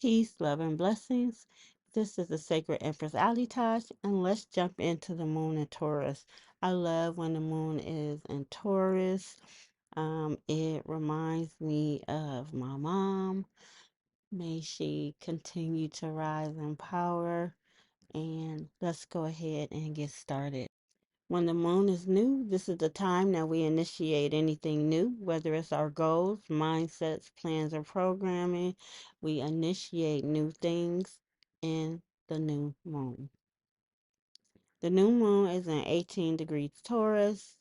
Peace, love, and blessings. This is the Sacred Empress Alitash, and let's jump into the moon in Taurus. I love when the moon is in Taurus. It reminds me of my mom. May she continue to rise in power. And let's go ahead and get started. When the moon is new, this is the time that we initiate anything new, whether it's our goals, mindsets, plans, or programming. We initiate new things in the new moon. The new moon is in 18 degrees Taurus.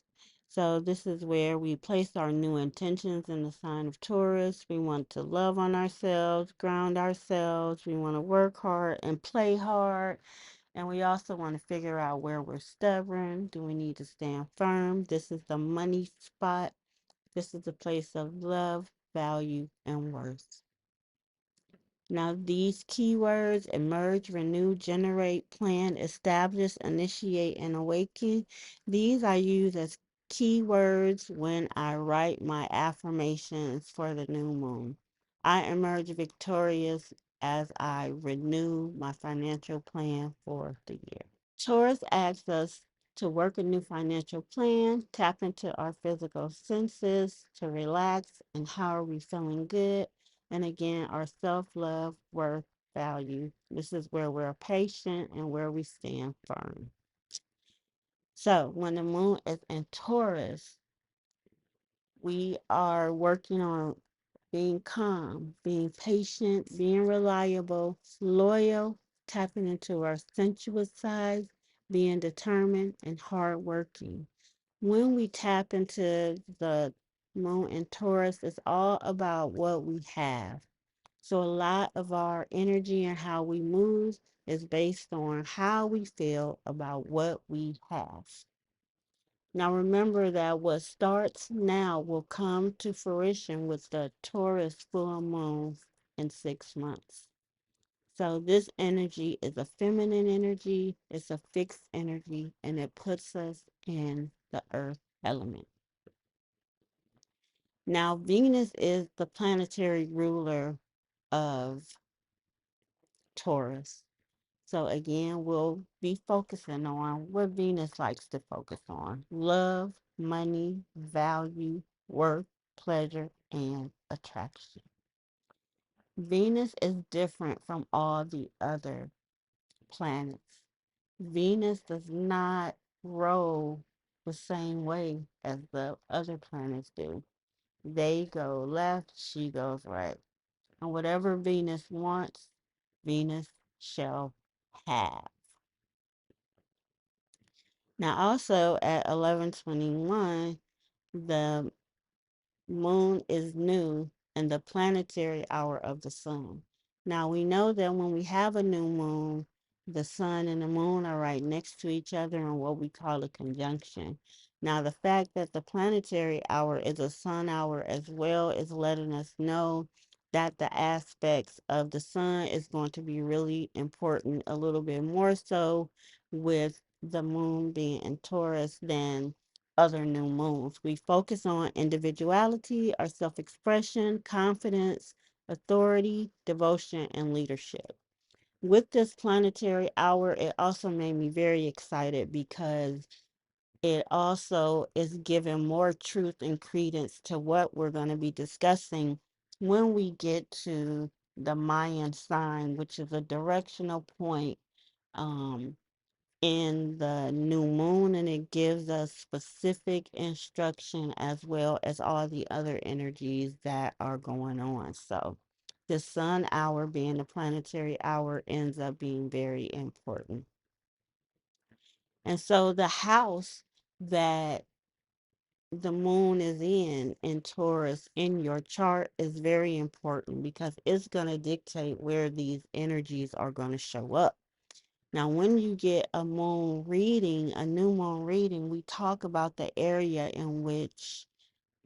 So this is where we place our new intentions in the sign of Taurus. We want to love on ourselves, ground ourselves. We want to work hard and play hard. And we also want to figure out where we're stubborn. Do we need to stand firm? This is the money spot. This is the place of love, value, and worth. Now, these keywords emerge, renew, generate, plan, establish, initiate, and awaken. These I use as keywords when I write my affirmations for the new moon. I emerge victorious as I renew my financial plan for the year. Taurus asks us to work a new financial plan, tap into our physical senses, to relax, and how are we feeling good? And again, our self love, worth, value. This is where we're patient and where we stand firm. So, when the moon is in Taurus, we are working on being calm, being patient, being reliable, loyal, tapping into our sensuous side, being determined and hardworking. When we tap into the moon in Taurus, it's all about what we have. So a lot of our energy and how we move is based on how we feel about what we have. Now remember that what starts now will come to fruition with the Taurus full moon in 6 months. So this energy is a feminine energy, it's a fixed energy, and it puts us in the earth element. Now Venus is the planetary ruler of Taurus. So again, we'll be focusing on what Venus likes to focus on: love, money, value, work, pleasure, and attraction. Venus is different from all the other planets. Venus does not roll the same way as the other planets do. They go left, she goes right. And whatever Venus wants, Venus shall have. Now, also at 11:21, the moon is new and the planetary hour of the sun. Now, we know that when we have a new moon, the sun and the moon are right next to each other in what we call a conjunction. Now, the fact that the planetary hour is a sun hour as well is letting us know that the aspects of the sun is going to be really important, a little bit more so with the moon being in Taurus than other new moons. We focus on individuality, our self expression, confidence, authority, devotion, and leadership. With this planetary hour, it also made me very excited because it also is giving more truth and credence to what we're going to be discussing when we get to the Mayan sign, which is a directional point um, in the new moon, and it gives us specific instruction as well as all the other energies that are going on. So the sun hour being the planetary hour ends up being very important. And so the house that the moon is in Taurus in your chart is very important because it's going to dictate where these energies are going to show up. Now, when you get a moon reading, a new moon reading, we talk about the area in which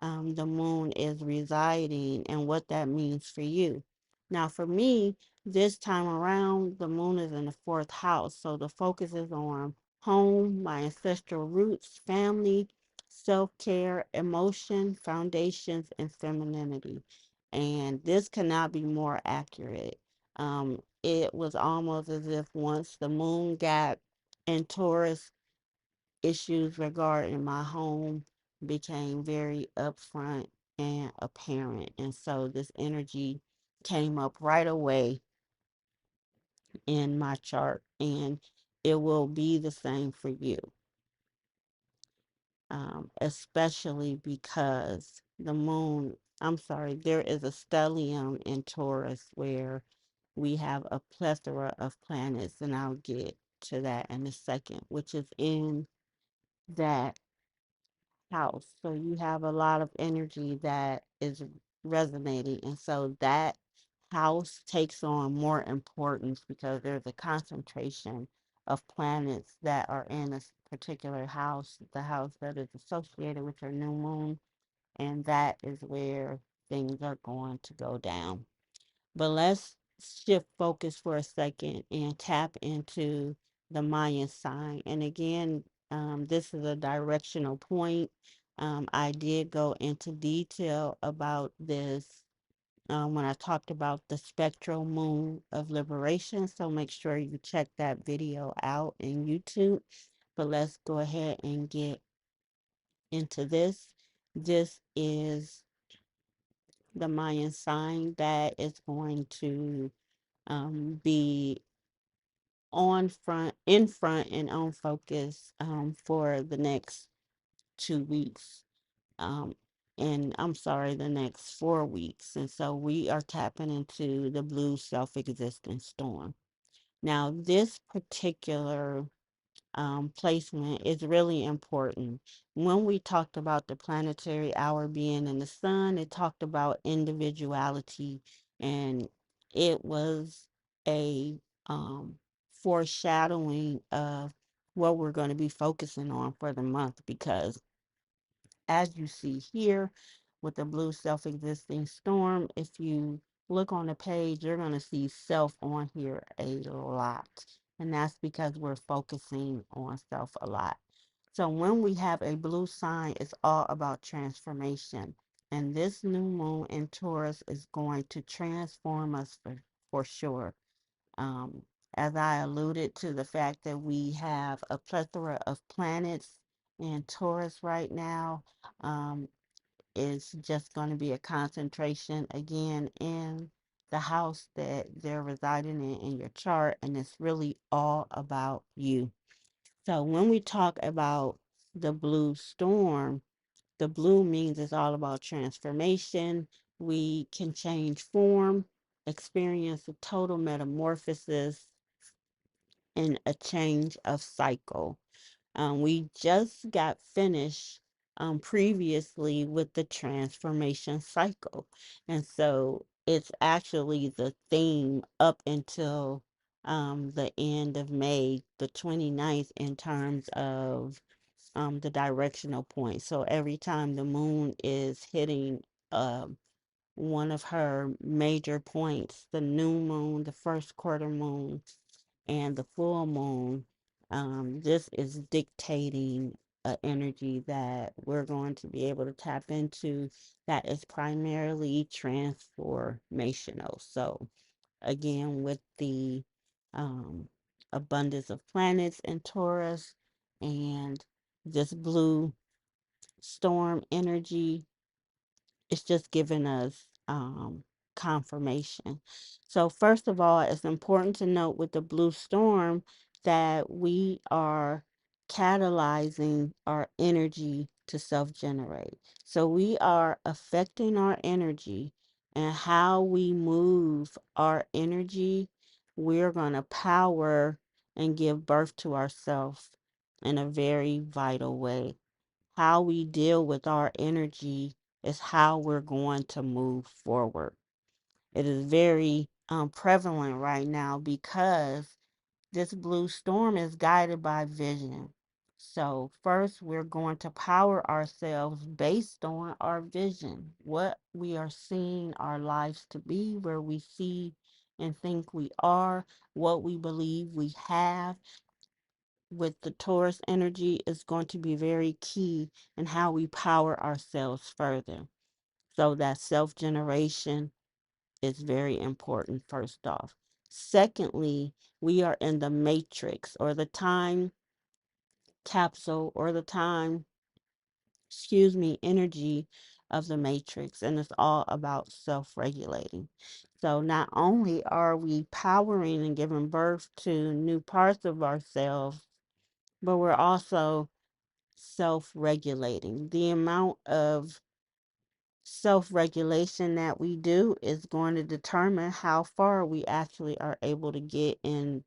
the moon is residing and what that means for you. Now, for me, this time around, the moon is in the fourth house. So the focus is on home, my ancestral roots, family, self care, emotion, foundations, and femininity. And this cannot be more accurate. It was almost as if once the moon got in Taurus, issues regarding my home became very upfront and apparent. And so this energy came up right away in my chart, and it will be the same for you, especially because the moon, I'm sorry, there is a stellium in Taurus where we have a plethora of planets, and I'll get to that in a second, which is in that house. So you have a lot of energy that is resonating. And so that house takes on more importance because there's a concentration of planets that are in a particular house, the house that is associated with your new moon. And that is where things are going to go down. But let's shift focus for a second and tap into the Mayan sign. And again, this is a directional point. I did go into detail about this when I talked about the spectral moon of liberation. So make sure you check that video out in YouTube. But let's go ahead and get into this. This is the Mayan sign that is going to be in front and on focus for the next 2 weeks. Um, and I'm sorry, the next 4 weeks. And so we are tapping into the blue self existent storm. Now, this particular placement is really important. When we talked about the planetary hour being in the sun, it talked about individuality, and it was a foreshadowing of what we're going to be focusing on for the month because as you see here with the blue self-existing storm, if you look on the page, you're going to see self on here a lot. And that's because we're focusing on self a lot. So when we have a blue sign, it's all about transformation. And this new moon in Taurus is going to transform us for sure. Um, as I alluded to the fact that we have a plethora of planets in Taurus right now, um, is just going to be a concentration again in the house that they're residing in your chart, and it's really all about you. So when we talk about the blue storm, the blue means it's all about transformation. We can change form, experience a total metamorphosis, and a change of cycle. We just got finished previously with the transformation cycle. And so it's actually the theme up until the end of May, the 29th, in terms of the directional point. So every time the moon is hitting one of her major points, the new moon, the first quarter moon, and the full moon, this is dictating an energy that we're going to be able to tap into that is primarily transformational. So, again, with the um, abundance of planets in Taurus and this blue storm energy, it's just giving us confirmation. So, first of all, it's important to note with the blue storm that we are catalyzing our energy to self generate. So, we are affecting our energy and how we move our energy. We're going to power and give birth to ourselves in a very vital way. How we deal with our energy is how we're going to move forward. It is very prevalent right now because this blue storm is guided by vision. So, first, we're going to power ourselves based on our vision, what we are seeing our lives to be, where we see and think we are, what we believe we have, with the Taurus energy is going to be very key in how we power ourselves further. So that self generation is very important, first off. Secondly, we are in the matrix or the time capsule or the time, energy of the matrix, and it's all about self-regulating. So not only are we powering and giving birth to new parts of ourselves, but we're also self-regulating. The amount of self-regulation that we do is going to determine how far we actually are able to get in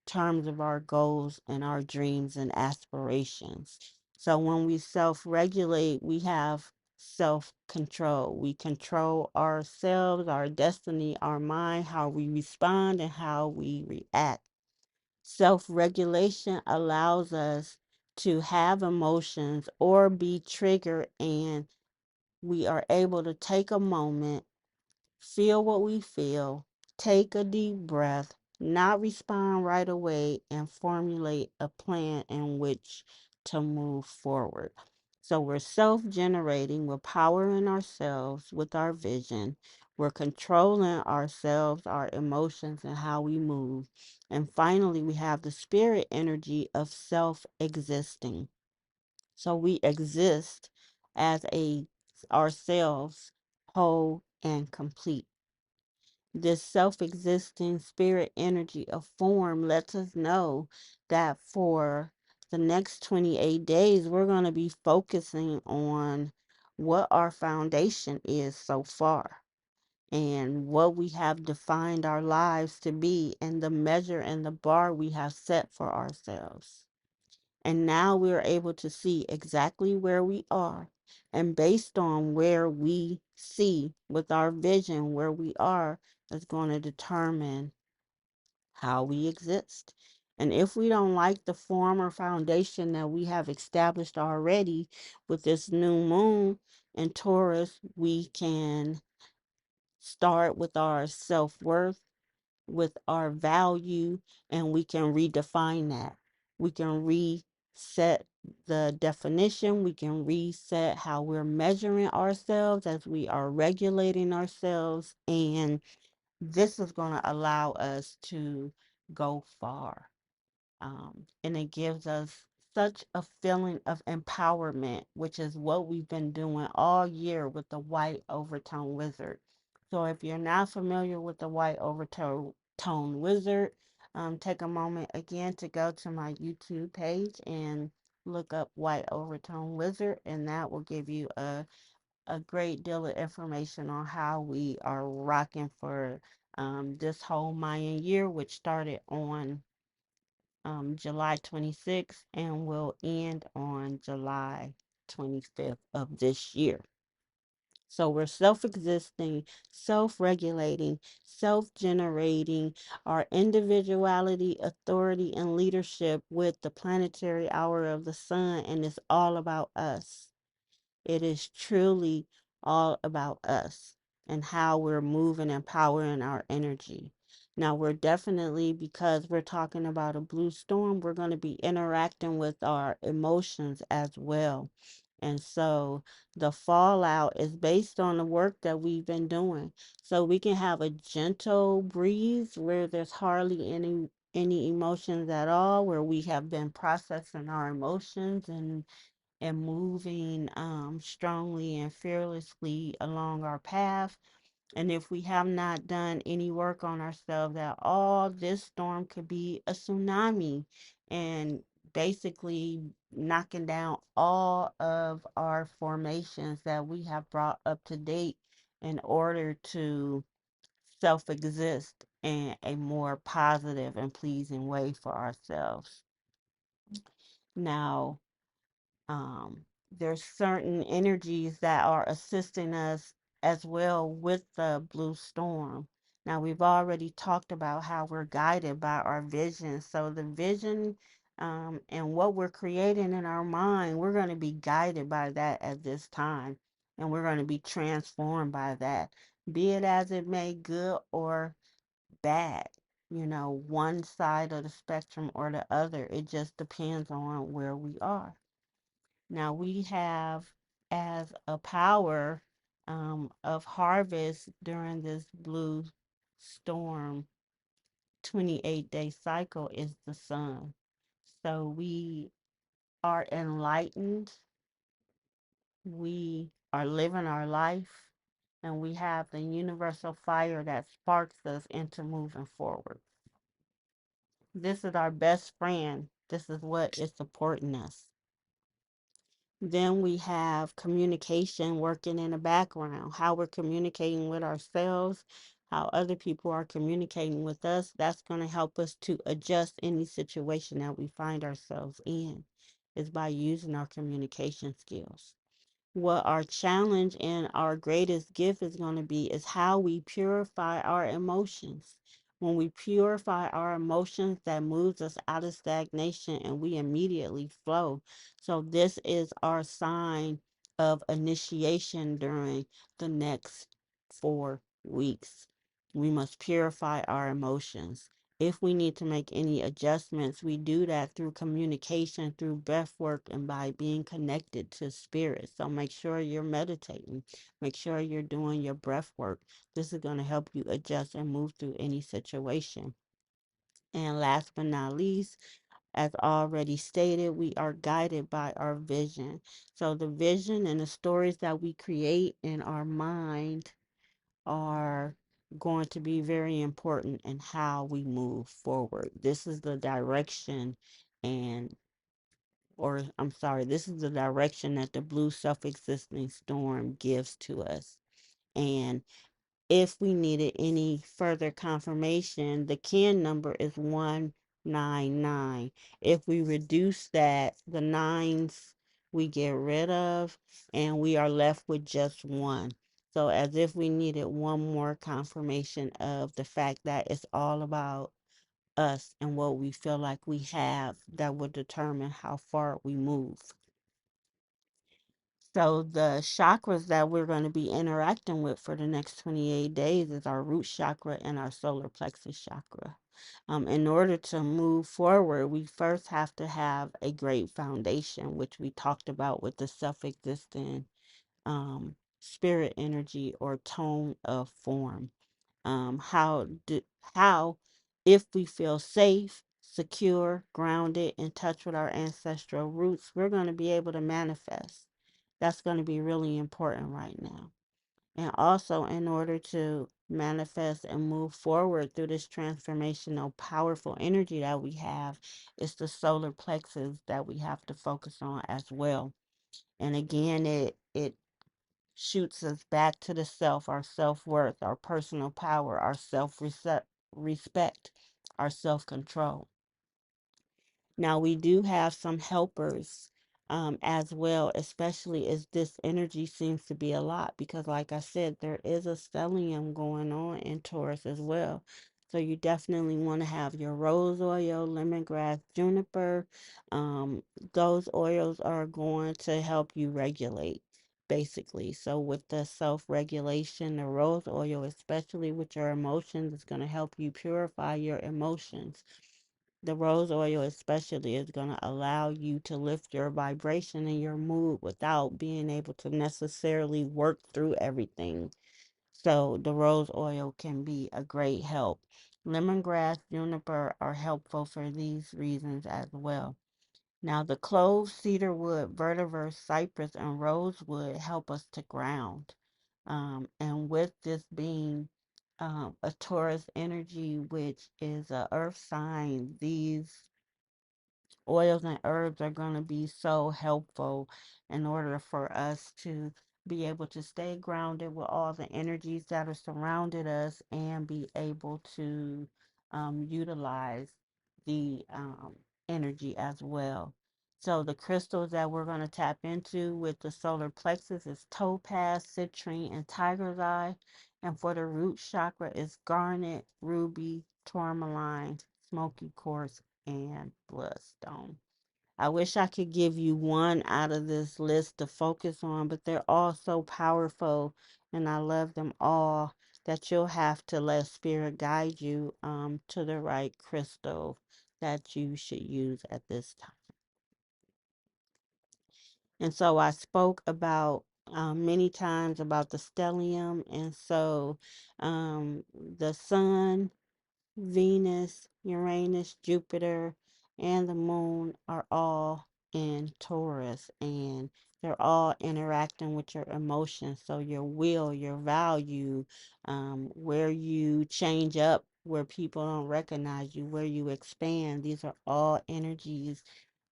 terms of our goals and our dreams and aspirations. So when we self-regulate, we have self-control. We control ourselves, our destiny, our mind, how we respond and how we react. Self-regulation allows us to have emotions or be triggered, and we are able to take a moment, feel what we feel, take a deep breath, not respond right away, and formulate a plan in which to move forward. So we're self generating, we're powering ourselves with our vision, we're controlling ourselves, our emotions, and how we move. And finally, we have the spirit energy of self existing. So we exist as a ourselves, whole and complete. This self-existing spirit energy of form lets us know that for the next 28 days we're going to be focusing on what our foundation is so far and what we have defined our lives to be and the measure and the bar we have set for ourselves. And now we're able to see exactly where we are. And based on where we see with our vision, where we are, is going to determine how we exist. And if we don't like the form or foundation that we have established already with this new moon in Taurus, we can start with our self worth, with our value, and we can redefine that. We can reset the definition, we can reset how we're measuring ourselves as we are regulating ourselves, and this is going to allow us to go far. And it gives us such a feeling of empowerment, which is what we've been doing all year with the white overtone wizard. So if you're not familiar with the white overtone wizard, take a moment again to go to my YouTube page and look up white overtone wizard, and that will give you a great deal of information on how we are rocking for this whole Mayan year, which started on July 26th and will end on July 25th of this year. So we're self existing, self regulating, self generating our individuality, authority, and leadership with the planetary hour of the sun, and it's all about us. It is truly all about us and how we're moving and powering our energy. Now, we're definitely, because we're talking about a blue storm, we're going to be interacting with our emotions as well. And so the fallout is based on the work that we've been doing. So we can have a gentle breeze where there's hardly any emotions at all, where we have been processing our emotions and moving strongly and fearlessly along our path. And if we have not done any work on ourselves at all, this storm could be a tsunami and basically knocking down all of our formations that we have brought up to date in order to self exist in a more positive and pleasing way for ourselves. Now, there's certain energies that are assisting us as well with the blue storm. Now, we've already talked about how we're guided by our vision. So, the vision and what we're creating in our mind, we're going to be guided by that at this time. And we're going to be transformed by that, be it as it may, good or bad. One side of the spectrum or the other. It just depends on where we are. Now we have as a power of harvest during this blue storm. 28-day cycle is the sun. So we are enlightened, we are living our life, and we have the universal fire that sparks us into moving forward. This is our best friend. This is what is supporting us. Then we have communication working in the background, how we're communicating with ourselves, how other people are communicating with us. That's going to help us to adjust any situation that we find ourselves in, is by using our communication skills. What our challenge and our greatest gift is going to be is how we purify our emotions. When we purify our emotions, that moves us out of stagnation and we immediately flow. So, this is our sign of initiation during the next 4 weeks. We must purify our emotions. If we need to make any adjustments, we do that through communication, through breath work, and by being connected to spirit. So make sure you're meditating. Make sure you're doing your breath work. This is going to help you adjust and move through any situation. And last but not least, as already stated, we are guided by our vision. So the vision and the stories that we create in our mind are going to be very important in how we move forward. This is the direction and or I'm sorry, this is the direction that the blue self-existing storm gives to us. And if we needed any further confirmation, the CAN number is 199. If we reduce that, the nines we get rid of, and we are left with just one. So, as if we needed one more confirmation of the fact that it's all about us and what we feel like we have that would determine how far we move. So the chakras that we're going to be interacting with for the next 28 days is our root chakra and our solar plexus chakra. In order to move forward, we first have to have a great foundation, which we talked about with the self-existing spirit energy or tone of form. How if we feel safe, secure, grounded, in touch with our ancestral roots, we're going to be able to manifest. That's going to be really important right now. And also, in order to manifest and move forward through this transformational, powerful energy that we have, it's the solar plexus that we have to focus on as well. And again, it shoots us back to the self, our self worth, our personal power, our self respect, our self control. Now, we do have some helpers as well, especially as this energy seems to be a lot, because, like I said, there is a stellium going on in Taurus as well. So, you definitely want to have your rose oil, lemongrass, juniper. Um, those oils are going to help you regulate, basically. So, with the self regulation, the rose oil, especially with your emotions, is going to help you purify your emotions. The rose oil, especially, is going to allow you to lift your vibration and your mood without being able to necessarily work through everything. So, the rose oil can be a great help. Lemongrass, juniper are helpful for these reasons as well. Now, the clove, cedarwood, vetiver, cypress, and rosewood help us to ground. And with this being a Taurus energy, which is a earth sign, these oils and herbs are going to be so helpful in order for us to be able to stay grounded with all the energies that are surrounded us and be able to utilize the energy as well. So the crystals that we're going to tap into with the solar plexus is topaz, citrine, and tiger's eye. And for the root chakra is garnet, ruby, tourmaline, smoky quartz, and bloodstone. I wish I could give you one out of this list to focus on, but they're all so powerful and I love them all that you'll have to let spirit guide you to the right crystal that you should use at this time. And so I spoke about many times about the stellium, and so the sun Venus, Uranus, Jupiter, and the moon are all in Taurus, and they're all interacting with your emotions. So, your will, your value, where you change up, where people don't recognize you, where you expand, these are all energies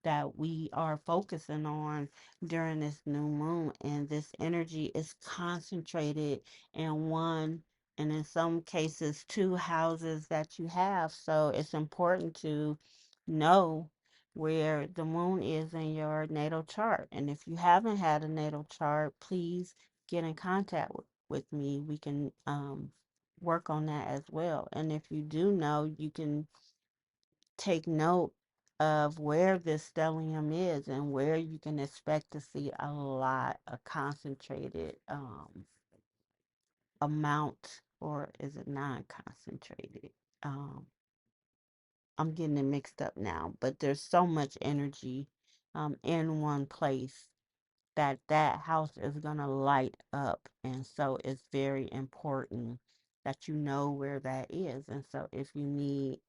that we are focusing on during this new moon. And this energy is concentrated in one, and in some cases, two houses that you have. So it's important to know where the moon is in your natal chart. And if you haven't had a natal chart, please get in contact with me. We can work on that as well. And if you do know, you can take note of where this stellium is and where you can expect to see a lot of concentrated amount, or is it non-concentrated? Um, I'm getting it mixed up now, but there's so much energy in one place that that house is going to light up. And so it's very important that you know where that is. And so if you need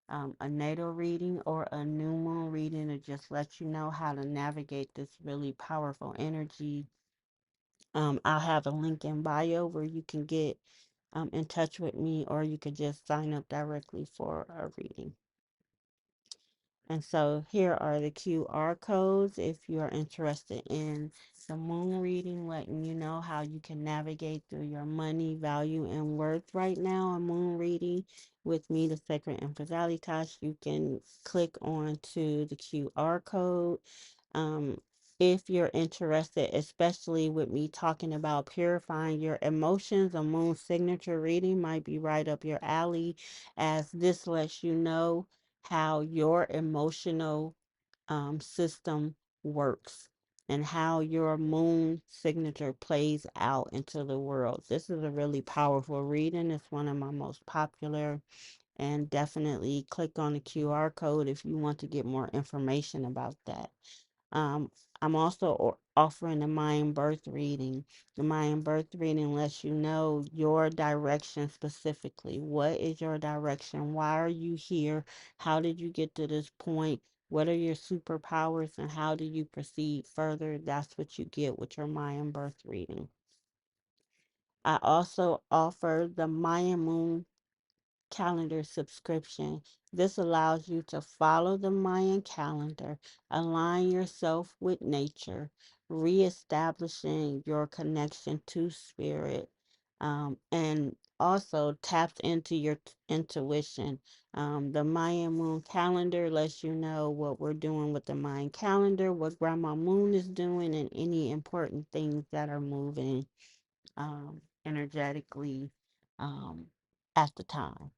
a natal reading or a new moon reading to just let you know how to navigate this really powerful energy, I'll have a link in bio where you can get in touch with me, or you could just sign up directly for a reading. And so here are the QR codes if you are interested in the moon reading, letting you know how you can navigate through your money, value, and worth right now. A moon reading with me, the Sacred Empress Alitash. You can click on to the QR code. Um, if you're interested, especially with me talking about purifying your emotions, a moon signature reading might be right up your alley, as this lets you know how your emotional system works and how your moon signature plays out into the world. This is a really powerful reading. It's one of my most popular, and definitely click on the QR code if you want to get more information about that. Um, I'm also offering the Mayan birth reading. The Mayan birth reading lets you know your direction specifically. What is your direction? Why are you here? How did you get to this point? What are your superpowers and how do you proceed further? That's what you get with your Mayan birth reading. I also offer the Mayan moon calendar subscription. This allows you to follow the Mayan calendar, align yourself with nature, reestablishing your connection to spirit, and also taps into your intuition. The Mayan moon calendar lets you know what we're doing with the Mayan calendar, what Grandma Moon is doing, and any important things that are moving energetically at the time.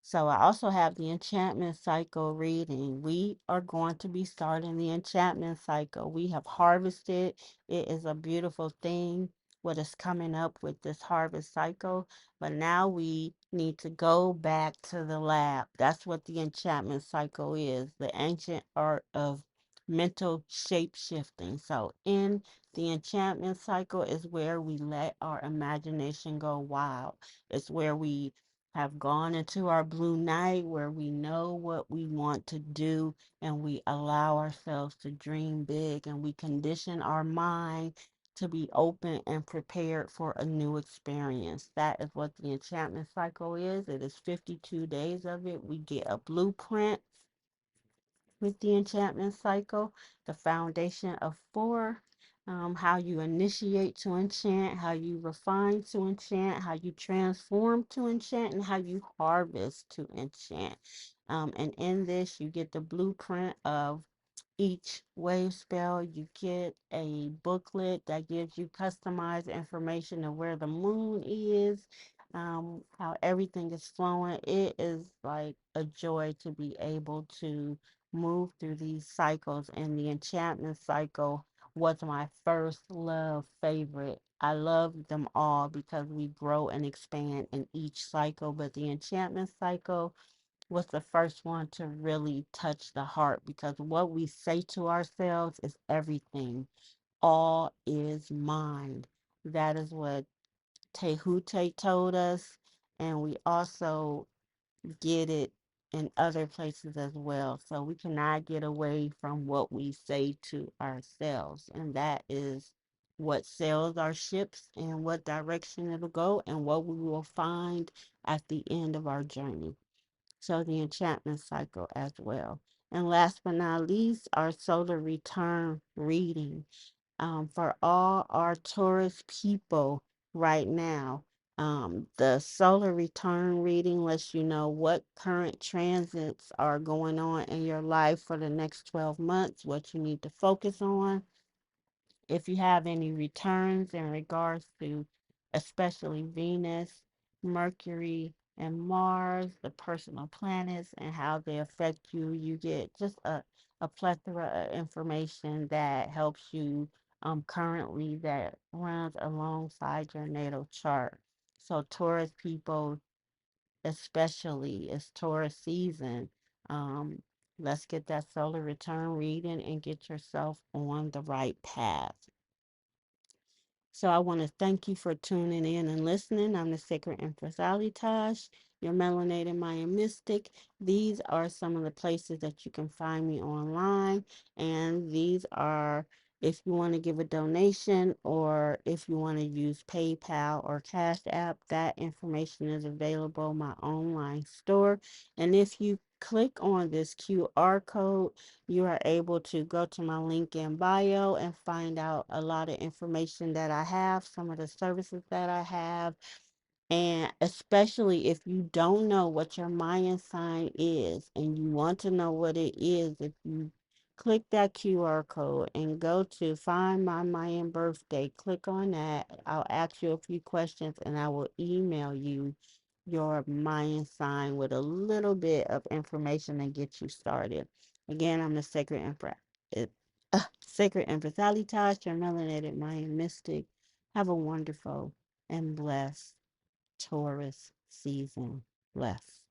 So I also have the enchantment cycle reading. We are going to be starting the enchantment cycle. We have harvested. It is a beautiful thing what is coming up with this harvest cycle. But now we need to go back to the lab. That's what the enchantment cycle is, the ancient art of mental shape shifting. So in the enchantment cycle is where we let our imagination go wild. It's where we have gone into our blue night, where we know what we want to do and we allow ourselves to dream big, and we condition our mind to be open and prepared for a new experience. That is what the enchantment cycle is. It is 52 days of it. We get a blueprint with the enchantment cycle, the foundation of four, how you initiate to enchant, how you refine to enchant, how you transform to enchant, and how you harvest to enchant. And in this, you get the blueprint of each wave spell. You get a booklet that gives you customized information of where the moon is, how everything is flowing. It is like a joy to be able to move through these cycles. And the enchantment cycle was my first love favorite. I love them all because we grow and expand in each cycle, but the enchantment cycle was the first one to really touch the heart, because what we say to ourselves is everything. All is mind. That is what Tehute told us. And we also get it in other places as well. So we cannot get away from what we say to ourselves. And that is what sells our ships and what direction it'll go and what we will find at the end of our journey. So the enchantment cycle as well. And last but not least, our solar return reading for all our Taurus people right now. The solar return reading lets you know what current transits are going on in your life for the next 12 months, what you need to focus on, if you have any returns in regards to especially Venus, Mercury, and Mars, the personal planets, and how they affect you, you get just a plethora of information that helps you currently that runs alongside your natal chart. So Taurus people, especially, it's Taurus season. Um, let's get that solar return reading and get yourself on the right path. So I want to thank you for tuning in and listening. I'm the Sacred Empress Alitash, your melanated Mayan mystic. These are some of the places that you can find me online. And these are, if you want to give a donation or if you want to use PayPal or Cash App, that information is available in my online store. And if you click on this QR code, you are able to go to my link in bio and find out a lot of information that I have, some of the services that I have, and especially if you don't know what your Mayan sign is and you want to know what it is, if you click that QR code and go to find my Mayan birthday, click on that. I'll ask you a few questions and I will email you your Mayan sign with a little bit of information to get you started. Again, I'm the Sacred Empress. Sacred Empress Alitash, your melanated Mayan mystic. Have a wonderful and blessed Taurus season. Bless.